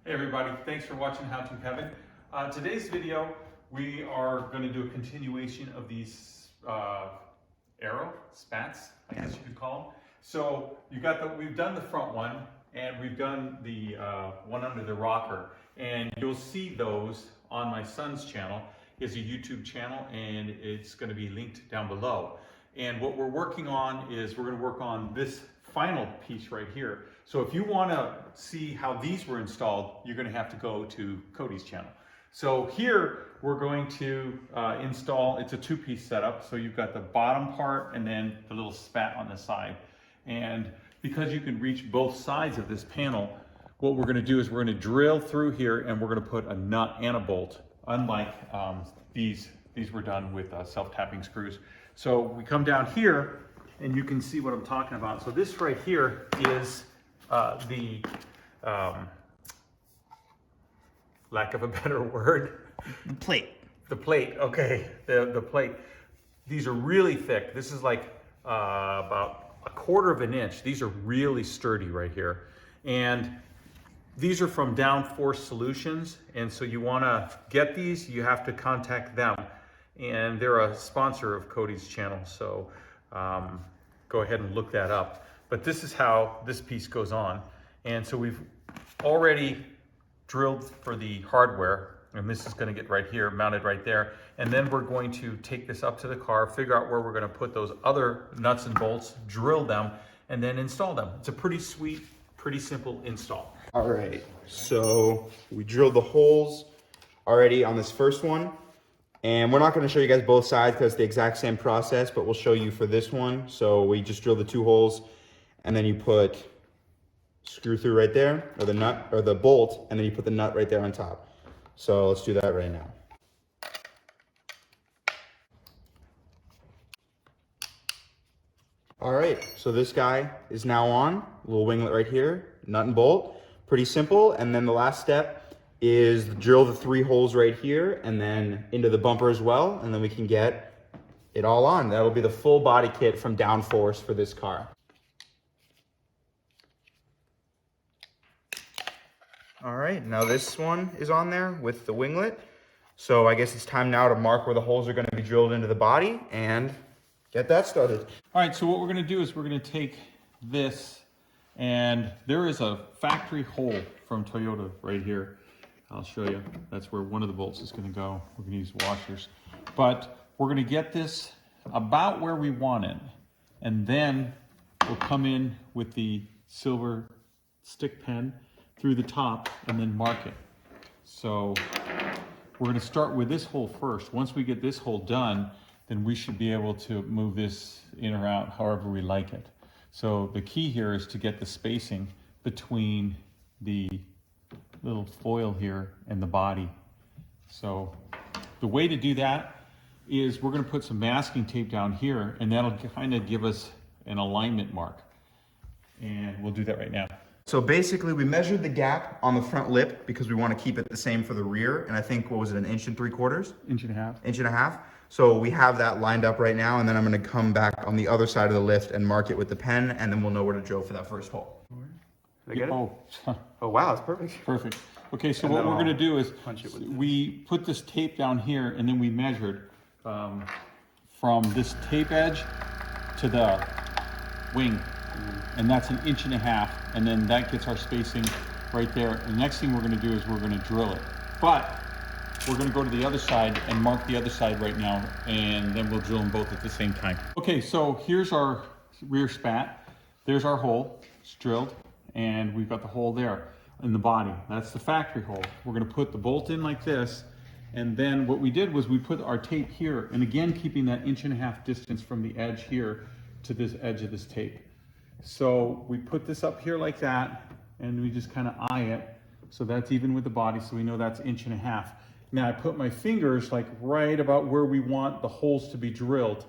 Hey everybody, thanks for watching How to Kevin. Today's video, we are going to do a continuation of these Spats, I guess you could call them. So we've done the front one, and we've done the one under the rocker, and you'll see those on my son's channel. He has a YouTube channel, and it's going to be linked down below. And what we're working on is we're going to work on this final piece right here. So if you want to see how these were installed, you're going to have to go to Cody's channel. So here we're going to install, it's a two-piece setup. So you've got the bottom part and then the little spat on the side. And because you can reach both sides of this panel, what we're going to do is we're going to drill through here and we're going to put a nut and a bolt, unlike these were done with self-tapping screws. So we come down here and you can see what I'm talking about. So this right here is the lack of a better word. Plate. The plate, okay, the plate. These are really thick. This is like about 1/4 of an inch. These are really sturdy right here. And these are from Downforce Solutions. And so you wanna get these, you have to contact them. And they're a sponsor of Cody's channel. So go ahead and look that up. But this is how this piece goes on. And so we've already drilled for the hardware, and this is going to get right here, mounted right there. And then we're going to take this up to the car, figure out where we're going to put those other nuts and bolts, drill them, and then install them. It's a pretty sweet, pretty simple install. All right, so we drilled the holes already on this first one. And we're not going to show you guys both sides because it's the exact same process, but we'll show you for this one. So we just drilled the 2 holes, and then you put screw through right there, or the nut, or the bolt, and then you put the nut right there on top. So let's do that right now. All right, so this guy is now on, a little winglet right here, nut and bolt, pretty simple. And then the last step is drill the 3 holes right here and then into the bumper as well, and then we can get it all on. That'll be the full body kit from Downforce for this car. All right, now this one is on there with the winglet. So I guess it's time now to mark where the holes are going to be drilled into the body and get that started. All right, so what we're going to do is we're going to take this, and there is a factory hole from Toyota right here. I'll show you. That's where one of the bolts is going to go. We're going to use washers. But we're going to get this about where we want it. And then we'll come in with the silver stick pen through the top and then mark it. So we're going to start with this hole first. Once we get this hole done, then we should be able to move this in or out however we like it. So the key here is to get the spacing between the little foil here and the body. So the way to do that is we're going to put some masking tape down here, and that'll kind of give us an alignment mark. And we'll do that right now. So basically we measured the gap on the front lip because we want to keep it the same for the rear. And I think, what was it, 1 3/4 inches? 1.5 inches. 1.5 inches. So we have that lined up right now, and then I'm going to come back on the other side of the lift and mark it with the pen, and then we'll know where to drill for that first hole. Did I get it? Oh wow, it's perfect. Perfect. Okay, so what we're going to do is we put this tape down here, and then we measured from this tape edge to the wing, and that's 1.5 inches, and then that gets our spacing right there. The next thing we're going to do is we're going to drill it, but we're going to go to the other side and mark the other side right now, and then we'll drill them both at the same time. Okay, so here's our rear spat. There's our hole. It's drilled, and we've got the hole there in the body. That's the factory hole. We're going to put the bolt in like this, and then what we did was we put our tape here, and again keeping that 1.5 inches distance from the edge here to this edge of this tape. So we put this up here like that, and we just kind of eye it, so that's even with the body, so we know that's 1.5 inches. Now I put my fingers like right about where we want the holes to be drilled,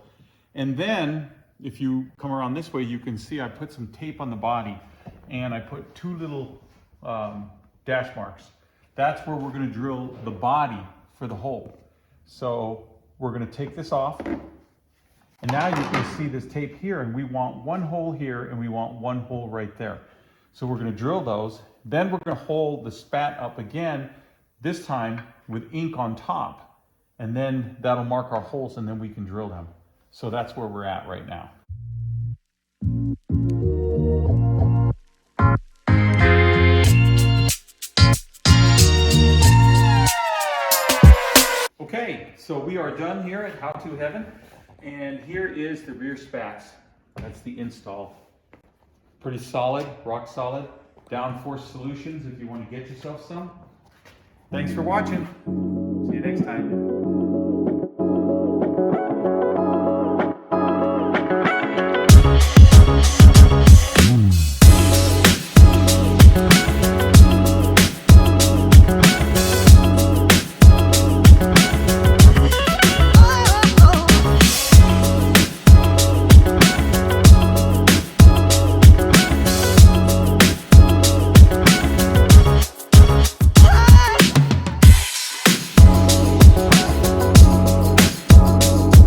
and then if you come around this way, you can see I put some tape on the body, and I put 2 little dash marks. That's where we're going to drill the body for the hole. So we're going to take this off, and now you can see this tape here, and we want 1 hole here and we want 1 hole right there. So we're going to drill those, Then we're gonna hold the spat up again, this time with ink on top. And then that'll mark our holes and then we can drill them. So that's where we're at right now. Okay, so we are done here at How To Heaven. And here is the rear spats. That's the install. Pretty solid, rock solid. Downforce solutions if you want to get yourself some. Thanks for watching. See you next time.